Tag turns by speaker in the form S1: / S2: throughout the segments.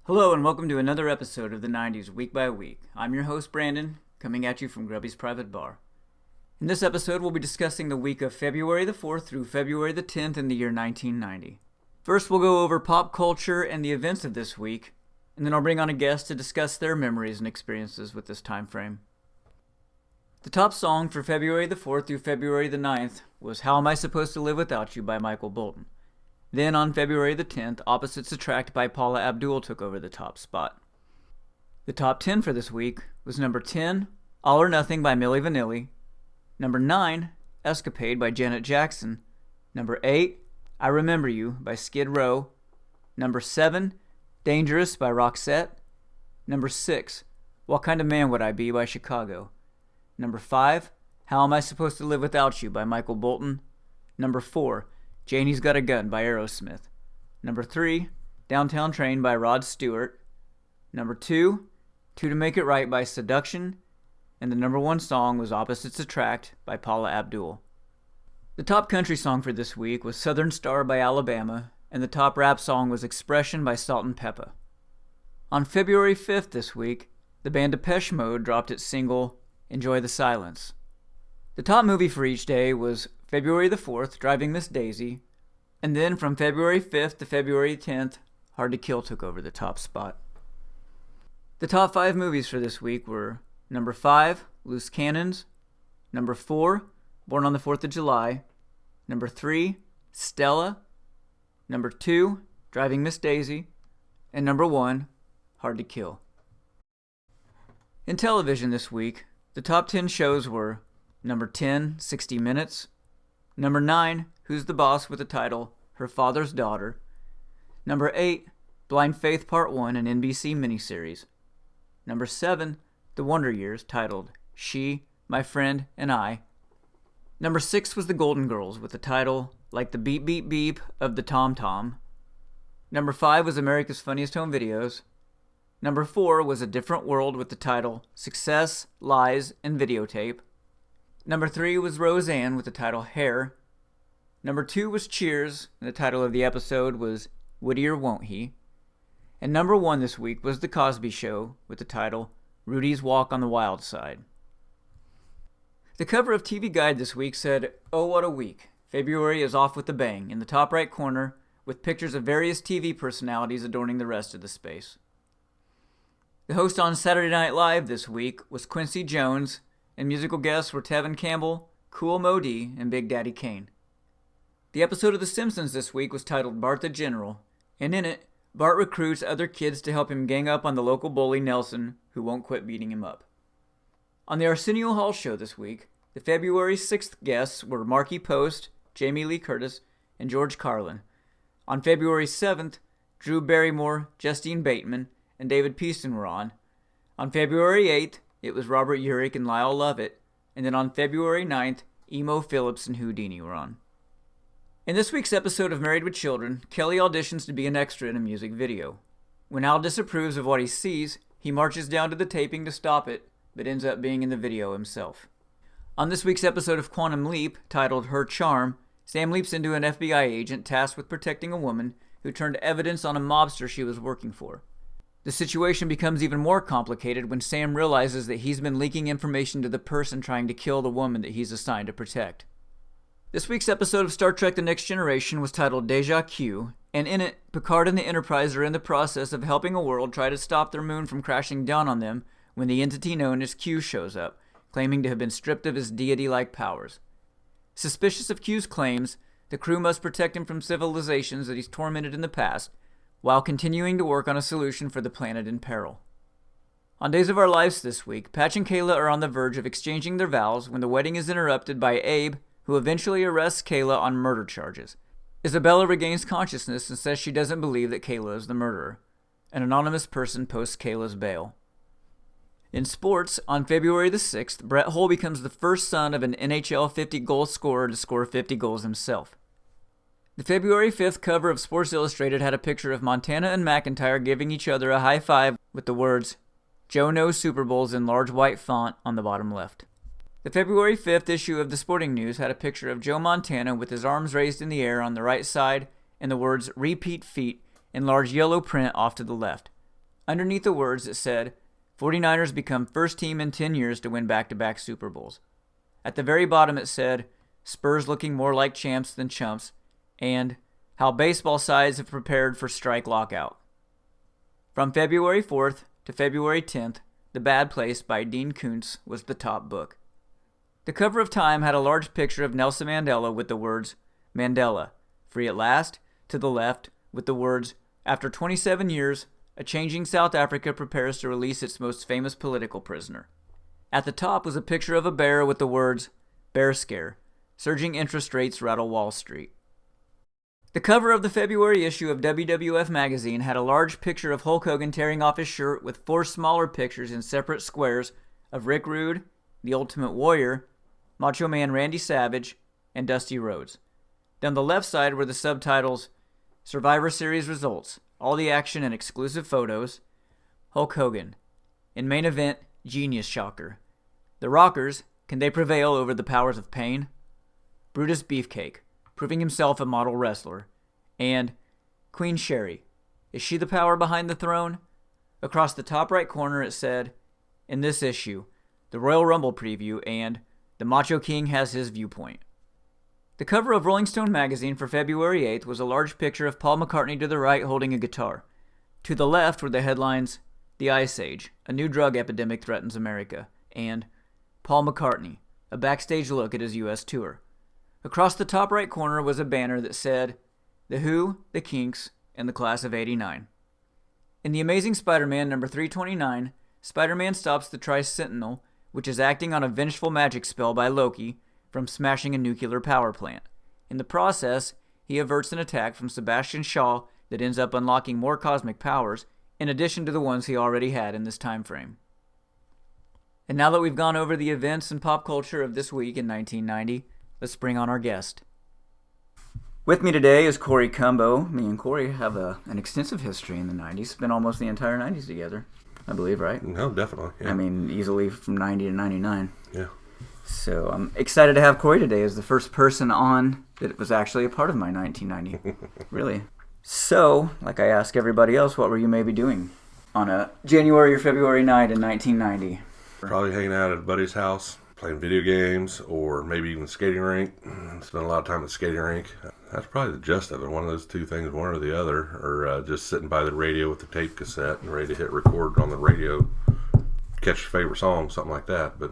S1: Hello and welcome to another episode of the 90s Week by Week. I'm your host Brandon, coming at you from Grubby's Private Bar. In this episode, we'll be discussing the week of February the 4th through February the 10th in the year 1990. First, we'll go over pop culture and the events of this week, and then I'll bring on a guest to discuss their memories and experiences with this time frame. The top song for February the 4th through February the 9th was How Am I Supposed to Live Without You by Michael Bolton. Then on February the 10th, Opposites Attract by Paula Abdul took over the top spot. The top 10 for this week was number 10, All or Nothing by Milli Vanilli, number 9, Escapade by Janet Jackson, number 8, I Remember You by Skid Row, number 7, Dangerous by Roxette, number 6, What Kind of Man Would I Be by Chicago, number 5, How Am I Supposed to Live Without You by Michael Bolton, number 4, Janie's Got a Gun by Aerosmith, number 3, Downtown Train by Rod Stewart, number 2, Two to Make It Right by Seduction, and the number 1 song was Opposites Attract by Paula Abdul. The top country song for this week was Southern Star by Alabama, and the top rap song was Expression by Salt and Peppa. On February 5th this week, the band Depeche Mode dropped its single, Enjoy the Silence. The top movie for each day was February the 4th, Driving Miss Daisy, and then from February 5th to February 10th, Hard to Kill took over the top spot. The top 5 movies for this week were number 5, Loose Cannons, number 4, Born on the 4th of July, number 3, Stella, number 2, Driving Miss Daisy, and number 1, Hard to Kill. In television this week, the top 10 shows were number 10, 60 Minutes, number 9, Who's the Boss with the title Her Father's Daughter, number 8, Blind Faith Part 1, an NBC miniseries, number 7, The Wonder Years titled She, My Friend, and I, number 6 was The Golden Girls with the title Like the Beep Beep Beep of the Tom Tom, number 5 was America's Funniest Home Videos, number 4 was A Different World with the title Success, Lies, and Videotape, number 3 was Roseanne with the title Hair. Number 2 was Cheers, and the title of the episode was Woody or Won't He? And number 1 this week was The Cosby Show with the title Rudy's Walk on the Wild Side. The cover of TV Guide this week said, "Oh, what a week. February is off with a bang," in the top right corner, with pictures of various TV personalities adorning the rest of the space. The host on Saturday Night Live this week was Quincy Jones, and musical guests were Tevin Campbell, Kool Moe Dee, and Big Daddy Kane. The episode of The Simpsons this week was titled Bart the General, and in it, Bart recruits other kids to help him gang up on the local bully Nelson, who won't quit beating him up. On the Arsenio Hall show this week, the February 6th guests were Marky Post, Jamie Lee Curtis, and George Carlin. On February 7th, Drew Barrymore, Justine Bateman, and David Peaston were on. On February 8th, it was Robert Urich and Lyle Lovett, and then on February 9th, Emo Phillips and Houdini were on. In this week's episode of Married with Children, Kelly auditions to be an extra in a music video. When Al disapproves of what he sees, he marches down to the taping to stop it, but ends up being in the video himself. On this week's episode of Quantum Leap, titled Her Charm, Sam leaps into an FBI agent tasked with protecting a woman who turned evidence on a mobster she was working for. The situation becomes even more complicated when Sam realizes that he's been leaking information to the person trying to kill the woman that he's assigned to protect. This week's episode of Star Trek The Next Generation was titled Deja Q, and in it, Picard and the Enterprise are in the process of helping a world try to stop their moon from crashing down on them when the entity known as Q shows up, claiming to have been stripped of his deity-like powers. Suspicious of Q's claims, the crew must protect him from civilizations that he's tormented in the past, while continuing to work on a solution for the planet in peril. On Days of Our Lives this week, Patch and Kayla are on the verge of exchanging their vows when the wedding is interrupted by Abe, who eventually arrests Kayla on murder charges. Isabella regains consciousness and says she doesn't believe that Kayla is the murderer. An anonymous person posts Kayla's bail. In sports, on February the 6th, Brett Hull becomes the first son of an NHL 50-goal scorer to score 50 goals himself. The February 5th cover of Sports Illustrated had a picture of Montana and McIntyre giving each other a high five with the words, "Joe knows Super Bowls" in large white font on the bottom left. The February 5th issue of the Sporting News had a picture of Joe Montana with his arms raised in the air on the right side and the words "Repeat Feet" in large yellow print off to the left. Underneath the words, it said, 49ers become first team in 10 years to win back-to-back Super Bowls. At the very bottom, it said, Spurs looking more like champs than chumps, and how baseball sides have prepared for strike lockout. From February 4th to February 10th, The Bad Place by Dean Koontz was the top book. The cover of Time had a large picture of Nelson Mandela with the words, Mandela, free at last, to the left, with the words, after 27 years, a changing South Africa prepares to release its most famous political prisoner. At the top was a picture of a bear with the words, Bear Scare, surging interest rates rattle Wall Street. The cover of the February issue of WWF magazine had a large picture of Hulk Hogan tearing off his shirt with 4 smaller pictures in separate squares of Rick Rude, The Ultimate Warrior, Macho Man Randy Savage, and Dusty Rhodes. Down the left side were the subtitles, Survivor Series results, all the action and exclusive photos, Hulk Hogan. In main event, Genius Shocker. The Rockers, can they prevail over the powers of pain? Brutus Beefcake, proving himself a model wrestler. And Queen Sherry, is she the power behind the throne? Across the top right corner it said, in this issue, the Royal Rumble preview and the Macho King has his viewpoint. The cover of Rolling Stone magazine for February 8th was a large picture of Paul McCartney to the right holding a guitar. To the left were the headlines, The Ice Age, a new drug epidemic threatens America, and Paul McCartney, a backstage look at his U.S. tour. Across the top right corner was a banner that said, The Who, The Kinks, and the Class of '89. In The Amazing Spider-Man number 329, Spider-Man stops the Tri-Sentinel, which is acting on a vengeful magic spell by Loki, from smashing a nuclear power plant. In the process, he averts an attack from Sebastian Shaw that ends up unlocking more cosmic powers, in addition to the ones he already had in this time frame. And now that we've gone over the events and pop culture of this week in 1990, let's bring on our guest. With me today is Corey Cumbow. Me and Corey have an extensive history in the 90s. Spent almost the entire 90s together, I believe, right?
S2: No, definitely. Yeah.
S1: I mean, easily from 90 to 99.
S2: Yeah.
S1: So I'm excited to have Corey today as the first person on that was actually a part of my 1990. Really. So, like I ask everybody else, what were you maybe doing on a January or February night in 1990?
S2: Probably hanging out at a buddy's house, playing video games, or maybe even skating rink. Spent a lot of time at the skating rink. That's probably the gist of it. One of those two things, one or the other, or just sitting by the radio with the tape cassette and ready to hit record on the radio, catch your favorite song, something like that. But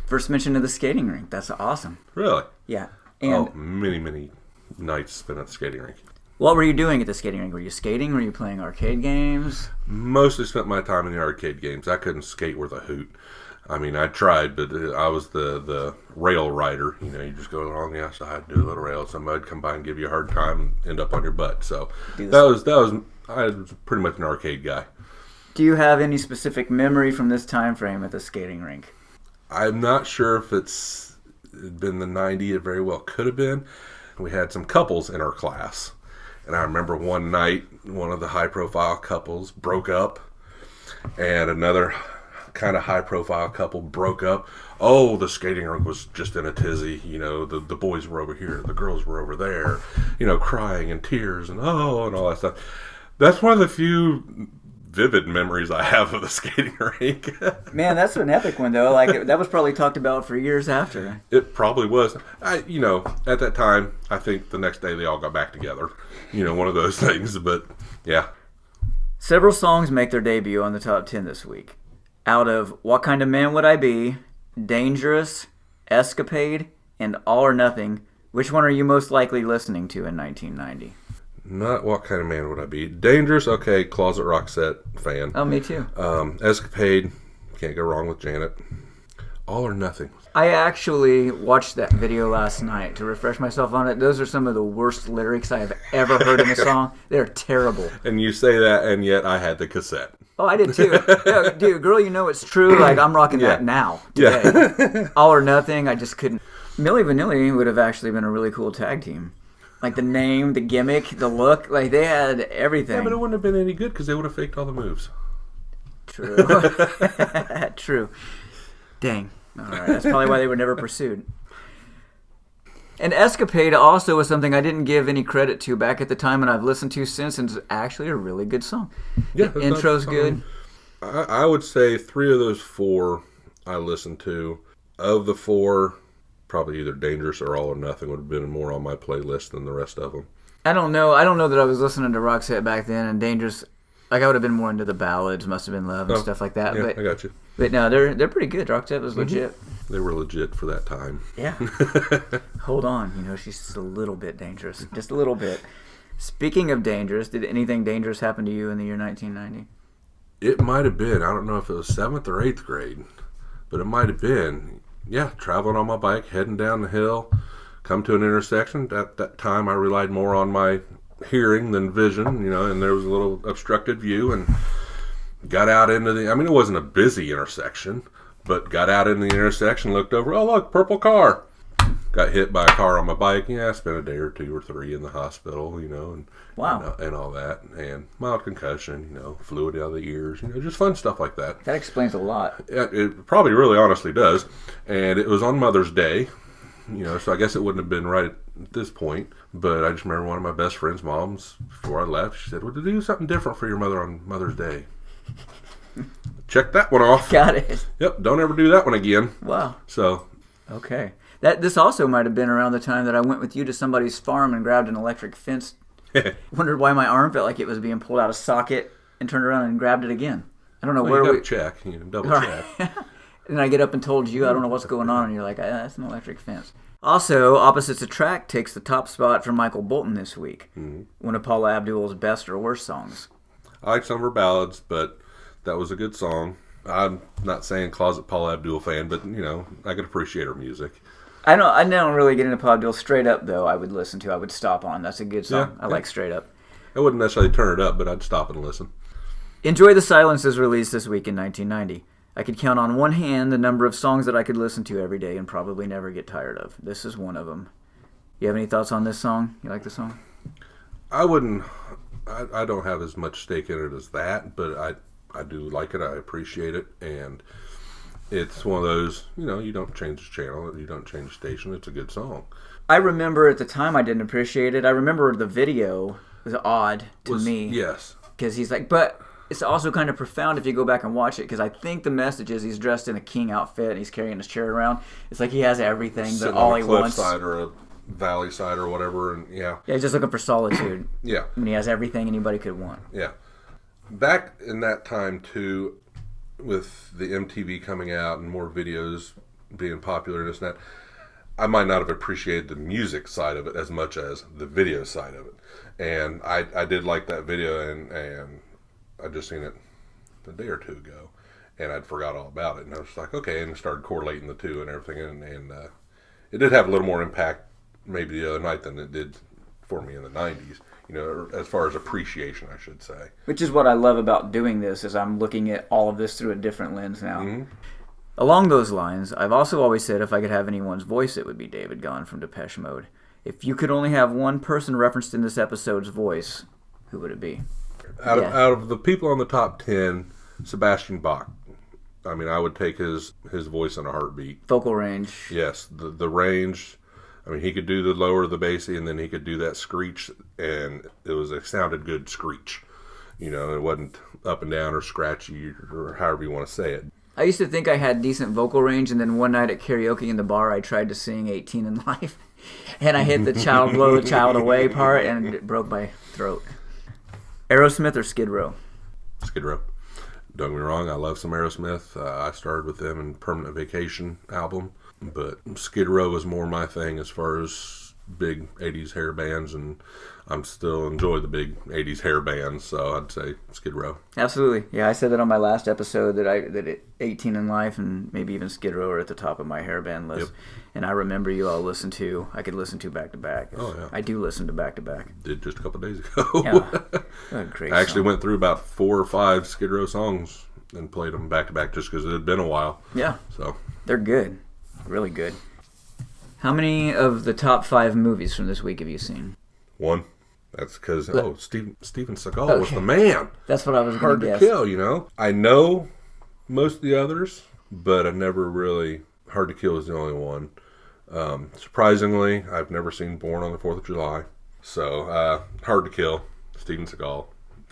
S1: first mention of the skating rink. That's awesome.
S2: Really?
S1: Yeah. And
S2: many nights spent at the skating rink.
S1: What were you doing at the skating rink? Were you skating? Were you playing arcade games?
S2: Mostly spent my time in the arcade games. I couldn't skate worth a hoot. I mean, I tried, but I was the rail rider. You know, you just go along the outside, do a little rail. Somebody'd come by and give you a hard time and end up on your butt. So I was pretty much an arcade guy.
S1: Do you have any specific memory from this time frame at the skating rink?
S2: I'm not sure if it's been the 90s. It very well could have been. We had some couples in our class. And I remember one night, one of the high-profile couples broke up, and another kind of high-profile couple broke up. Oh, the skating rink was just in a tizzy. You know, the boys were over here, the girls were over there, you know, crying and tears and all that stuff. That's one of the few vivid memories I have of the skating rink.
S1: Man, that's an epic one, though. Like, that was probably talked about for years after.
S2: It probably was. You know, at that time, I think the next day they all got back together. You know, one of those things, but yeah.
S1: Several songs make their debut on the top 10 this week. Out of What Kind of Man Would I Be, Dangerous, Escapade, and All or Nothing, which one are you most likely listening to in 1990?
S2: Not What Kind of Man Would I Be. Dangerous, okay, Closet Roxette fan.
S1: Oh, me too.
S2: Escapade, can't go wrong with Janet. All or Nothing.
S1: I actually watched that video last night to refresh myself on it. Those are some of the worst lyrics I have ever heard in a song. They're terrible.
S2: And you say that, and yet I had the cassette.
S1: Oh, I did too. Yo, dude, girl, you know it's true. Like, I'm rocking that now, today. Yeah. All or Nothing, I just couldn't. Milli Vanilli would have actually been a really cool tag team. Like the name, the gimmick, the look, like they had everything.
S2: Yeah, but it wouldn't have been any good because they would have faked all the moves.
S1: True. True. Dang. All right, that's probably why they were never pursued. And Escapade also was something I didn't give any credit to back at the time, and I've listened to since, and it's actually a really good song.
S2: Yeah,
S1: the intro's good.
S2: I would say 3 of those 4 I listened to. Of the 4, probably either Dangerous or All or Nothing would have been more on my playlist than the rest of them.
S1: I don't know. I don't know that I was listening to Roxette back then, and Dangerous. Like I would have been more into the ballads, Must Have Been Love, and stuff like that.
S2: Yeah,
S1: but,
S2: I got you.
S1: But no, they're pretty good. Roxette was legit.
S2: They were legit for that time.
S1: Yeah. Hold on. She's just a little bit dangerous. Just a little bit. Speaking of dangerous, did anything dangerous happen to you in the year 1990?
S2: It might have been. I don't know if it was 7th or 8th grade, but it might have been. Yeah, traveling on my bike, heading down the hill, come to an intersection. At that time, I relied more on my hearing than vision, and there was a little obstructed view, and got out into it wasn't a busy intersection, but got out in the intersection, looked over, oh look, purple car. Got hit by a car on my bike. Yeah, I spent a day or 2 or 3 in the hospital, and
S1: wow,
S2: and all that, and mild concussion, fluid out of the ears, just fun stuff like that.
S1: That explains a lot.
S2: It probably really honestly does, and it was on Mother's Day, so I guess it wouldn't have been right at this point, but I just remember one of my best friend's moms, before I left, she said, well, to do something different for your mother on Mother's Day. Check that one off.
S1: Got it.
S2: Yep, don't ever do that one again.
S1: Wow.
S2: So.
S1: Okay. This also might have been around the time that I went with you to somebody's farm and grabbed an electric fence. Wondered why my arm felt like it was being pulled out of socket, and turned around and grabbed it again. I don't know where
S2: you
S1: we...
S2: check. Double check.
S1: And I get up and told you, I don't know what's going on, and you're like, that's an electric fence. Also, Opposites Attract takes the top spot for Michael Bolton this week. Mm-hmm. One of Paula Abdul's best or worst songs.
S2: I like some of her ballads, but that was a good song. I'm not saying closet Paula Abdul fan, but, I could appreciate her music.
S1: I don't really get into Paula Abdul. Straight Up, though, I would listen to. I would stop on. That's a good song. I like Straight Up.
S2: I wouldn't necessarily turn it up, but I'd stop and listen.
S1: Enjoy the Silence is released this week in 1990. I could count on one hand the number of songs that I could listen to every day and probably never get tired of. This is one of them. You have any thoughts on this song? You like the song?
S2: I wouldn't. I don't have as much stake in it as that, but I do like it. I appreciate it, and it's one of those, you don't change the channel, you don't change the station. It's a good song.
S1: I remember at the time I didn't appreciate it. I remember the video was odd to me.
S2: Yes.
S1: Because he's like, but it's also kind of profound if you go back and watch it, because I think the message is he's dressed in a king outfit and he's carrying his chair around. It's like he has everything, but all he wants...
S2: Cliffside or a valley side or whatever, and
S1: Yeah, he's just looking for solitude.
S2: Yeah.
S1: And he has everything anybody could want.
S2: Yeah. Back in that time, too, with the MTV coming out and more videos being popular and this and that, I might not have appreciated the music side of it as much as the video side of it. And I did like that video, and I just seen it a day or 2 ago, and I'd forgot all about it. And I was like, okay, and started correlating the two and everything, and it did have a little more impact maybe the other night than it did for me in the 90s. As far as appreciation, I should say.
S1: Which is what I love about doing this, is I'm looking at all of this through a different lens now.
S2: Mm-hmm.
S1: Along those lines, I've also always said if I could have anyone's voice, it would be David Gaughan from Depeche Mode. If you could only have one person referenced in this episode's voice, who would it be?
S2: Out of the people on the top 10, Sebastian Bach. I mean, I would take his voice in a heartbeat.
S1: Vocal range.
S2: Yes, the range. I mean, he could do the lower, the bassy, and then he could do that screech, and it sounded good screech. It wasn't up and down or scratchy or however you want to say it.
S1: I used to think I had decent vocal range, and then one night at karaoke in the bar, I tried to sing 18 in Life, and I hit the child blow, child away part, and it broke my throat. Aerosmith or Skid Row?
S2: Skid Row. Don't get me wrong, I love some Aerosmith. I started with them in Permanent Vacation album, but Skid Row was more my thing as far as big 80s hair bands, and I'm still enjoy the big 80s hair bands, so I'd say Skid Row.
S1: Absolutely. Yeah, I said that on my last episode that 18 in Life and maybe even Skid Row are at the top of my hair band list. Yep. And I remember you all I could listen to back to back.
S2: Oh, yeah.
S1: I do listen to back to back.
S2: Did just a couple days ago.
S1: Yeah. Great
S2: I actually went through about 4 or 5 Skid Row songs and played them back to back just because it had been a while.
S1: Yeah.
S2: So
S1: they're good. Really good. How many of the top 5 movies from this week have you seen?
S2: 1. That's because, Steven Seagal was the man.
S1: That's what I was going to guess.
S2: Hard to kill, I know most of the others, but I never really... Hard to Kill is the only one. Surprisingly, I've never seen Born on the 4th of July. So, Hard to Kill, Steven Seagal,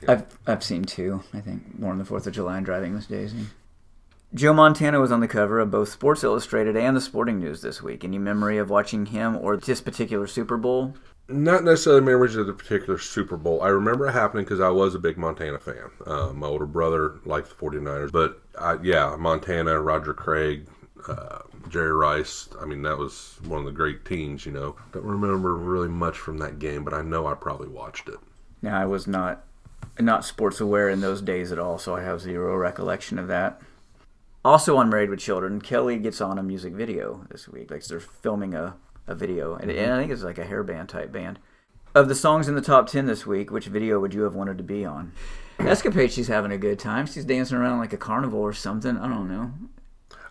S1: I've seen two. I think more on the 4th of July and Driving Miss Daisy. Joe Montana was on the cover of both Sports Illustrated and the Sporting News this week. Any memory of watching him or this particular Super Bowl?
S2: Not necessarily memories of the particular Super Bowl. I remember it happening because I was a big Montana fan. My older brother liked the 49ers. But, Montana, Roger Craig, Jerry Rice. I mean, that was one of the great teams, Don't remember really much from that game, but I know I probably watched it.
S1: Yeah, I was not sports aware in those days at all, so I have zero recollection of that. Also on Married with Children, Kelly gets on a music video this week. Like, they're filming a video, and I think it's like a hair band type band. Of the songs in the top 10 this week, which video would you have wanted to be on? Escapade, she's having a good time. She's dancing around like a carnival or something. I don't know.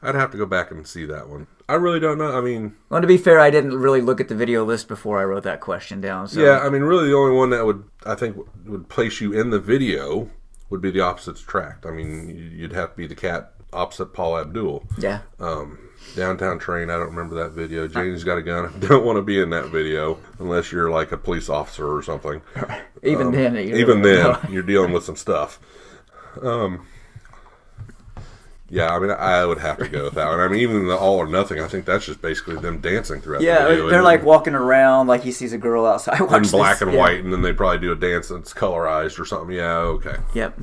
S2: I'd have to go back and see that one. I really don't know. I mean...
S1: Well, to be fair, I didn't really look at the video list before I wrote that question down. So.
S2: Yeah, I mean, really the only one that would place you in the video would be The Opposites Attract. I mean, you'd have to be the cat opposite Paula Abdul.
S1: Yeah.
S2: Downtown Train, I don't remember that video. Janie's Got a Gun. I don't want to be in that video unless you're like a police officer or something.
S1: Even then,
S2: you're dealing with some stuff. Yeah, I mean, I would have to go with that one. I mean, even the All or Nothing, I think that's just basically them dancing throughout the video.
S1: Yeah, they're like walking around like he sees a girl outside.
S2: In black and white, and then they probably do a dance that's colorized or something. Yeah, okay.
S1: Yep.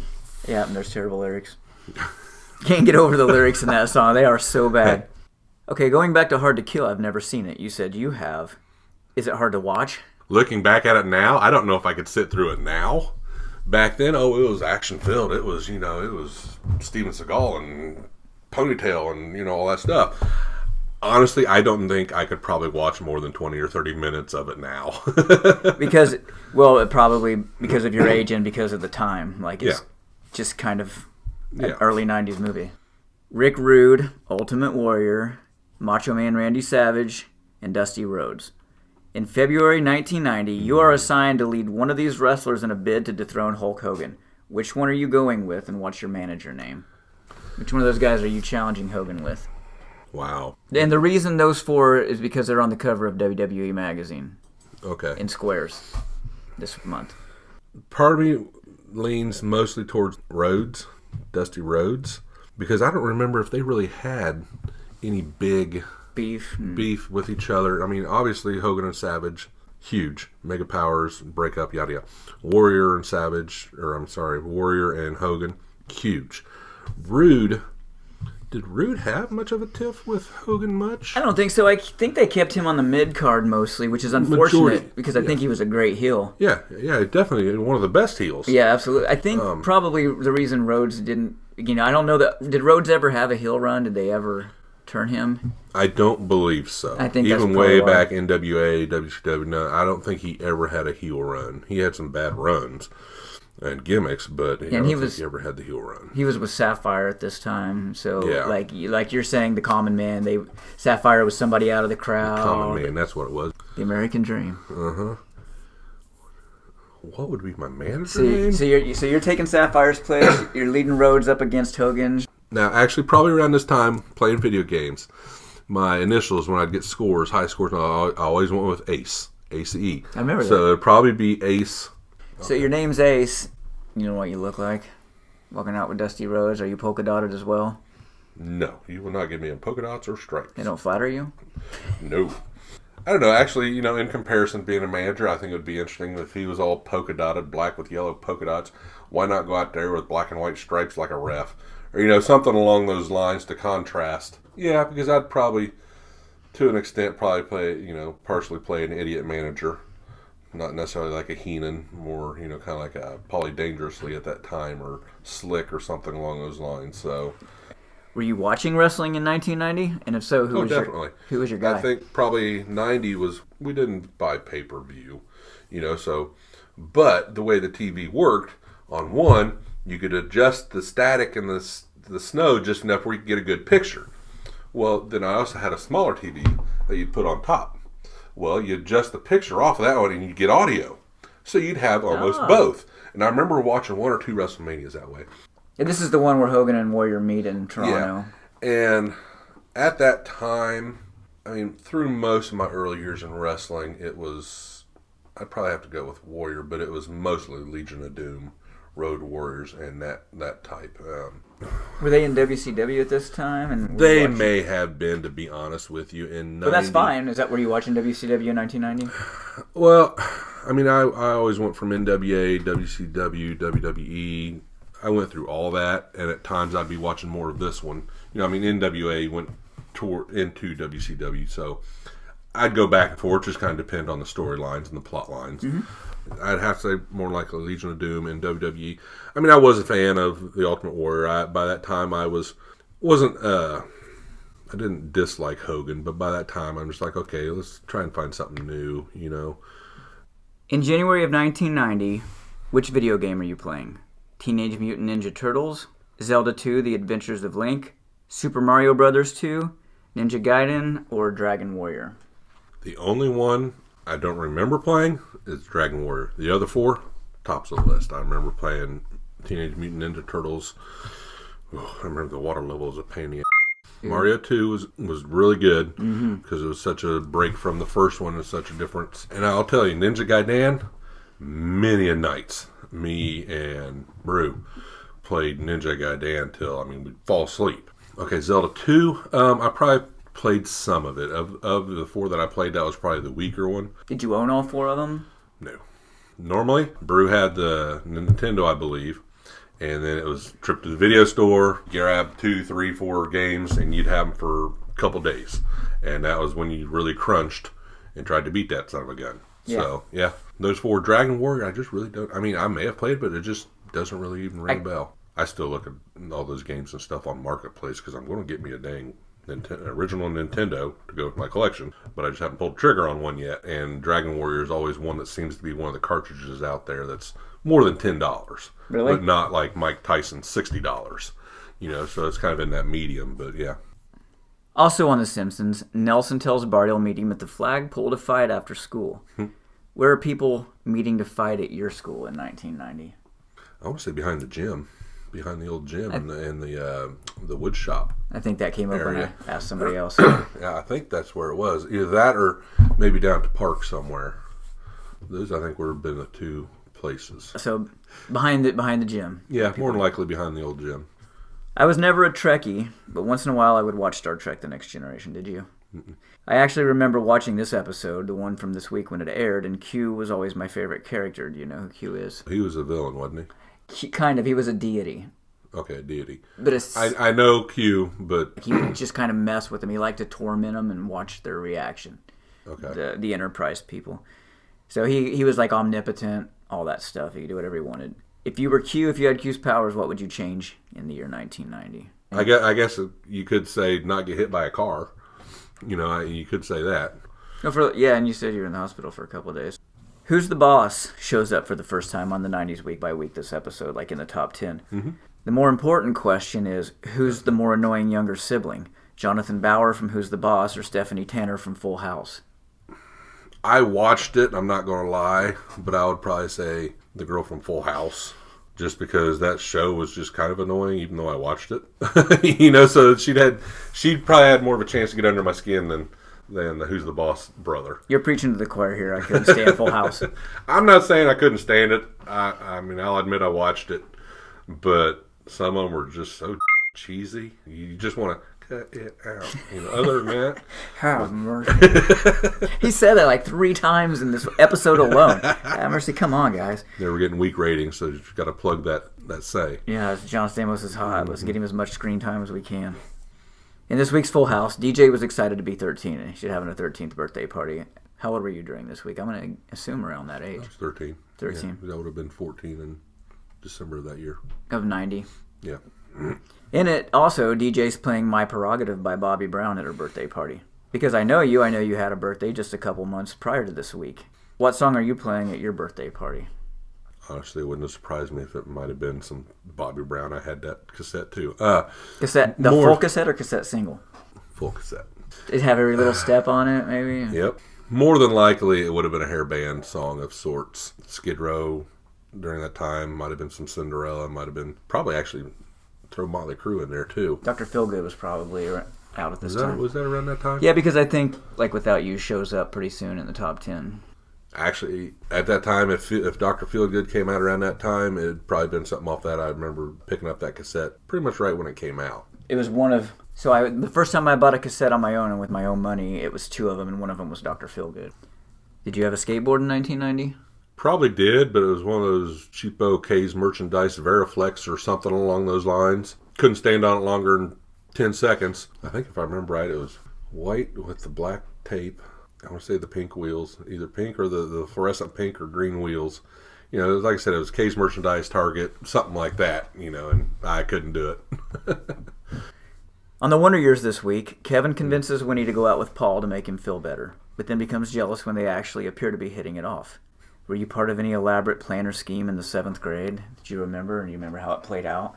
S1: Yeah, and there's terrible lyrics. Can't get over the lyrics in that song. They are so bad. Okay, going back to Hard to Kill, I've never seen it. You said you have. Is it hard to watch?
S2: Looking back at it now, I don't know if I could sit through it now. Back then, it was action-filled. It was, it was Steven Seagal and Ponytail and, all that stuff. Honestly, I don't think I could probably watch more than 20 or 30 minutes of it now.
S1: Probably because of your age and because of the time. Like, it's just kind of an early 90s movie. Rick Rude, Ultimate Warrior, Macho Man Randy Savage, and Dusty Rhodes. In February 1990, you are assigned to lead one of these wrestlers in a bid to dethrone Hulk Hogan. Which one are you going with, and what's your manager name? Which one of those guys are you challenging Hogan with?
S2: Wow.
S1: And the reason those four is because they're on the cover of WWE magazine.
S2: Okay.
S1: In squares this month.
S2: Part of me leans mostly towards Rhodes, Dusty Rhodes, because I don't remember if they really had any big beef with each other. I mean, obviously Hogan and Savage, huge. Mega Powers, break up, yada yada. Warrior and Hogan, huge. Did Rude have much of a tiff with Hogan much?
S1: I don't think so. I think they kept him on the mid-card mostly, which is unfortunate because I think he was a great heel.
S2: Yeah, definitely one of the best heels.
S1: Yeah, absolutely. I think probably the reason Rhodes didn't, I don't know did Rhodes ever have a heel run? Did they ever turn him?
S2: I don't believe so.
S1: I think
S2: even way back NWA, WCW, no, I don't think he ever had a heel run. He had some bad runs and gimmicks, but I don't think he ever had the heel run.
S1: He was with Sapphire at this time, so like you're saying, the Common Man. Sapphire was somebody out of the crowd.
S2: The Common Man, that's what it was.
S1: The American Dream.
S2: What would be my manager name?
S1: So you're taking Sapphire's place. You're leading Rhodes up against Hogan.
S2: Now, actually, probably around this time, playing video games, my initials, when I'd get scores, high scores, I always went with Ace. ACE.
S1: I remember that.
S2: So it'd probably be Ace.
S1: So your name's Ace. You know what you look like? Walking out with Dusty Rhodes. Are you polka dotted as well?
S2: No. You will not get me in polka dots or stripes.
S1: They don't flatter you?
S2: No. I don't know. Actually, in comparison to being a manager, I think it would be interesting if he was all polka dotted, black with yellow polka dots. Why not go out there with black and white stripes like a ref? Or, something along those lines to contrast. Yeah, because I'd probably, to an extent, play, partially play an idiot manager. Not necessarily like a Heenan, more, kind of like a Paulie Dangerously at that time, or Slick or something along those lines. So,
S1: were you watching wrestling in 1990? And if so, who was your guy?
S2: I think probably 90 was, we didn't buy pay-per-view, but the way the TV worked, on one, you could adjust the static and the snow just enough where you could get a good picture. Well, then I also had a smaller TV that you'd put on top. Well, you adjust the picture off of that one and you get audio. So you'd have almost both. And I remember watching one or two WrestleManias that way.
S1: And this is the one where Hogan and Warrior meet in Toronto.
S2: Yeah. And at that time, through most of my early years in wrestling, I'd probably have to go with Warrior, but it was mostly Legion of Doom Road Warriors and that type.
S1: Were they in WCW at this time? And
S2: they may have been, to be honest with you, in 90.
S1: But that's fine. Is that were you watching WCW in 1990?
S2: Well, I mean, I always went from NWA, WCW, WWE. I went through all that, and at times I'd be watching more of this one. You know, I mean, NWA went into WCW, so I'd go back and forth, just kind of depend on the storylines and the plot lines. Mm-hmm. I'd have to say more likely Legion of Doom and WWE. I mean, I was a fan of the Ultimate Warrior. By that time, I didn't dislike Hogan, but by that time, I'm just like, okay, let's try and find something new, you know.
S1: In January of 1990, which video game are you playing? Teenage Mutant Ninja Turtles, Zelda 2: The Adventures of Link, Super Mario Bros. 2, Ninja Gaiden, or Dragon Warrior?
S2: The only one I don't remember playing is Dragon Warrior. The other four, tops of the list. I remember playing Teenage Mutant Ninja Turtles. Oh, I remember the water level was a pain in the ass. Mario 2 was really good because it was such a break from the first one and such a difference. And I'll tell you, Ninja Gaiden, many a nights, me and Brew played Ninja Gaiden till, we'd fall asleep. Okay, Zelda 2, I probably played some of it. Of the four that I played, that was probably the weaker one.
S1: Did you own all four of them?
S2: No. Normally, Brew had the Nintendo, I believe. And then it was trip to the video store, grab 2, 3, 4 games, and you'd have them for a couple days. And that was when you really crunched and tried to beat that son of a gun. Yeah. So, yeah. Those four. Dragon Warrior, I just really don't... I may have played, but it just doesn't really even ring a bell. I still look at all those games and stuff on Marketplace because I'm going to get me a dang original Nintendo to go with my collection, but I just haven't pulled the trigger on one yet. And Dragon Warrior is always one that seems to be one of the cartridges out there that's more than $10.
S1: Really?
S2: But not like Mike Tyson's $60. You know, so it's kind of in that medium, but yeah.
S1: Also on The Simpsons, Nelson tells Bart he'll meet him at the flagpole to fight after school. Where are people meeting to fight at your school in 1990?
S2: I want to say behind the gym. Behind the old gym and the wood shop.
S1: I think that came up when I asked somebody else.
S2: Yeah, I think that's where it was. Either that or maybe down to Park somewhere. Those, I think, would have been the two places. So
S1: behind the gym.
S2: Yeah, more than likely behind the old gym.
S1: I was never a Trekkie, but once in a while I would watch Star Trek: The Next Generation. Did you? Mm-mm. I actually remember watching this episode, the one from this week when it aired, and Q was always my favorite character. Do you know who Q is?
S2: He was a villain, wasn't he?
S1: Kind of. He was a deity.
S2: Okay, a deity.
S1: But
S2: I know Q, but...
S1: He would just kind of mess with them. He liked to torment them and watch their reaction.
S2: Okay.
S1: The Enterprise people. So he was like omnipotent, all that stuff. He could do whatever he wanted. If you were Q, if you had Q's powers, what would you change in the year 1990?
S2: I guess you could say not get hit by a car. You know, you could say that.
S1: And you said you were in the hospital for a couple of days. Who's the Boss shows up for the first time on the 90s Week by Week this episode, like in the top 10. Mm-hmm. The more important question is, who's the more annoying younger sibling? Jonathan Bauer from Who's the Boss or Stephanie Tanner from Full House?
S2: I watched it, I'm not going to lie, but I would probably say the girl from Full House, just because that show was just kind of annoying, even though I watched it. You know, so she'd probably had more of a chance to get under my skin than the Who's the Boss brother.
S1: You're preaching to the choir here. I couldn't stand Full House.
S2: I'm not saying I couldn't stand it. I'll admit I watched it, but some of them were just so cheesy. You just want to cut it out. You know, other than that,
S1: have mercy. He said that like 3 times in this episode alone. Have mercy. Come on, guys.
S2: They were getting weak ratings, so you've got to plug that say.
S1: Yeah, John Stamos is hot. Mm-hmm. Let's get him as much screen time as we can. In this week's Full House, DJ was excited to be 13 and he should have a 13th birthday party. How old were you during this week? I'm going to assume around that age.
S2: I was 13.
S1: 13.
S2: Yeah, that would have been 14 in December of that year.
S1: Of 90.
S2: Yeah.
S1: In it, also, DJ's playing My Prerogative by Bobby Brown at her birthday party. Because I know you had a birthday just a couple months prior to this week. What song are you playing at your birthday party?
S2: Honestly, it wouldn't have surprised me if it might have been some Bobby Brown. I had that cassette too.
S1: Cassette? The full cassette or cassette single?
S2: Full cassette.
S1: Did it have every little step on it, maybe?
S2: Yep. More than likely, it would have been a hair band song of sorts. Skid Row during that time. Might have been some Cinderella. Might have been probably actually throw Motley Crue in there too.
S1: Dr. Feelgood was probably out at this time.
S2: Was that around that time?
S1: Yeah, because I think Like Without You shows up pretty soon in the top 10.
S2: Actually, at that time, if Dr. Feelgood came out around that time, it'd probably been something off that. I remember picking up that cassette pretty much right when it came out.
S1: It was the first time I bought a cassette on my own and with my own money, it was two of them, and one of them was Dr. Feelgood. Did you have a skateboard in 1990?
S2: Probably did, but it was one of those cheapo K's merchandise, Veriflex or something along those lines. Couldn't stand on it longer than 10 seconds. I think if I remember right, it was white with the black tape. I want to say the pink wheels, either pink or the fluorescent pink or green wheels. You know, like I said, it was K's merchandise, Target, something like that, you know, and I couldn't do it.
S1: On the Wonder Years this week, Kevin convinces Winnie to go out with Paul to make him feel better, but then becomes jealous when they actually appear to be hitting it off. Were you part of any elaborate plan or scheme in the 7th grade? Do you remember? And you remember how it played out?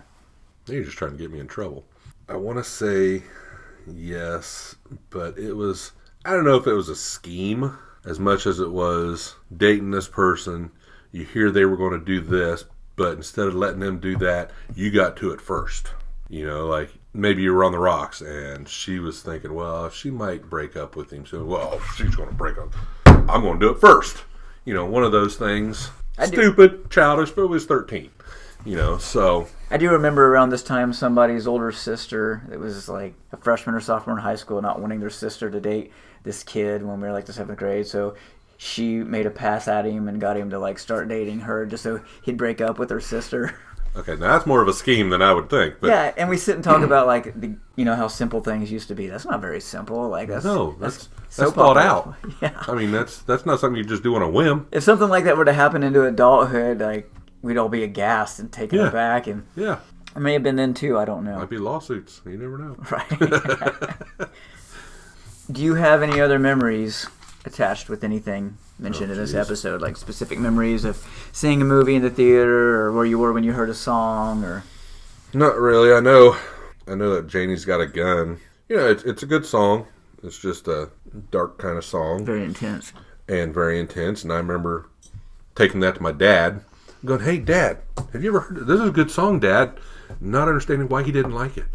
S2: You're just trying to get me in trouble. I want to say yes, but it was, I don't know if it was a scheme as much as it was dating this person. You hear they were going to do this, but instead of letting them do that, you got to it first. You know, like maybe you were on the rocks and she was thinking, well, she might break up with him. So, well, she's going to break up. I'm going to do it first. You know, one of those things. Stupid, childish, but it was 13. You know, so.
S1: I do remember around this time somebody's older sister that was like a freshman or sophomore in high school not wanting their sister to date this kid when we were like the 7th grade. So she made a pass at him and got him to like start dating her just so he'd break up with her sister.
S2: Okay, now that's more of a scheme than I would think. But
S1: yeah, and we sit and talk about like how simple things used to be. That's not very simple. Like that's
S2: thought out.
S1: Yeah,
S2: I mean that's not something you just do on a whim.
S1: If something like that were to happen into adulthood, like we'd all be aghast and taken aback. And
S2: yeah,
S1: it may have been then too. I don't know.
S2: Might be lawsuits. You never know.
S1: Right. Do you have any other memories attached with anything mentioned in this episode, like specific memories of seeing a movie in the theater or where you were when you heard a song? Or
S2: not really. I know that Janie's Got a Gun. You know, it's a good song. It's just a dark kind of song.
S1: Very intense.
S2: And very intense. And I remember taking that to my dad, going, "Hey, Dad, have you ever heard this? Is a good song, Dad." Not understanding why he didn't like it.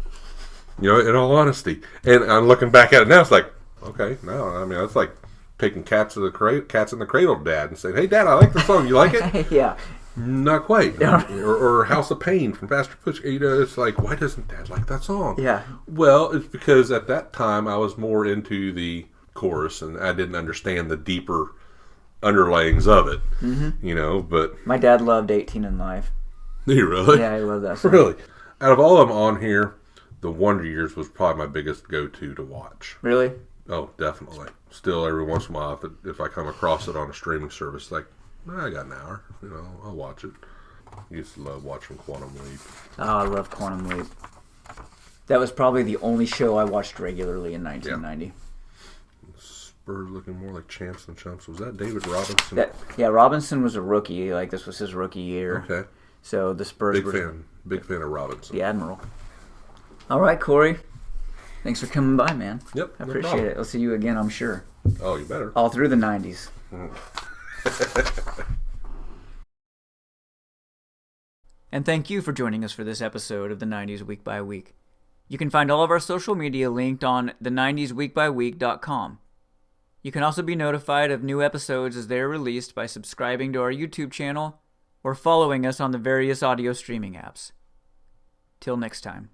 S2: You know, in all honesty. And I'm looking back at it now, it's like, okay, no, I mean, that's like taking cats in the cradle to Dad and saying, "Hey, Dad, I like the song. You like it?"
S1: Yeah.
S2: Not quite. or House of Pain from Faster Push. You know, it's like, why doesn't Dad like that song?
S1: Yeah.
S2: Well, it's because at that time I was more into the chorus and I didn't understand the deeper underlayings of it. Mm-hmm. You know, but
S1: my dad loved 18 in Life.
S2: Did you really?
S1: Yeah, I love that song.
S2: Really? Out of all of them on here, The Wonder Years was probably my biggest go-to to watch.
S1: Really?
S2: Oh, definitely. Still, every once in a while, if I come across it on a streaming service, like, I got an hour, you know, I'll watch it. I used to love watching Quantum Leap.
S1: Oh, I love Quantum Leap. That was probably the only show I watched regularly in 1990.
S2: Yeah. Spurs looking more like champs than chumps. Was that David Robinson?
S1: Robinson was a rookie. Like, this was his rookie year.
S2: Okay.
S1: So the Spurs
S2: Big fan of Robinson.
S1: The Admiral. All right, Corey. Thanks for coming by, man.
S2: Yep.
S1: I appreciate it. I'll see you again, I'm sure.
S2: Oh, you better.
S1: All through the 90s. And thank you for joining us for this episode of the 90s Week by Week. You can find all of our social media linked on the90sweekbyweek.com. You can also be notified of new episodes as they are released by subscribing to our YouTube channel or following us on the various audio streaming apps. Till next time.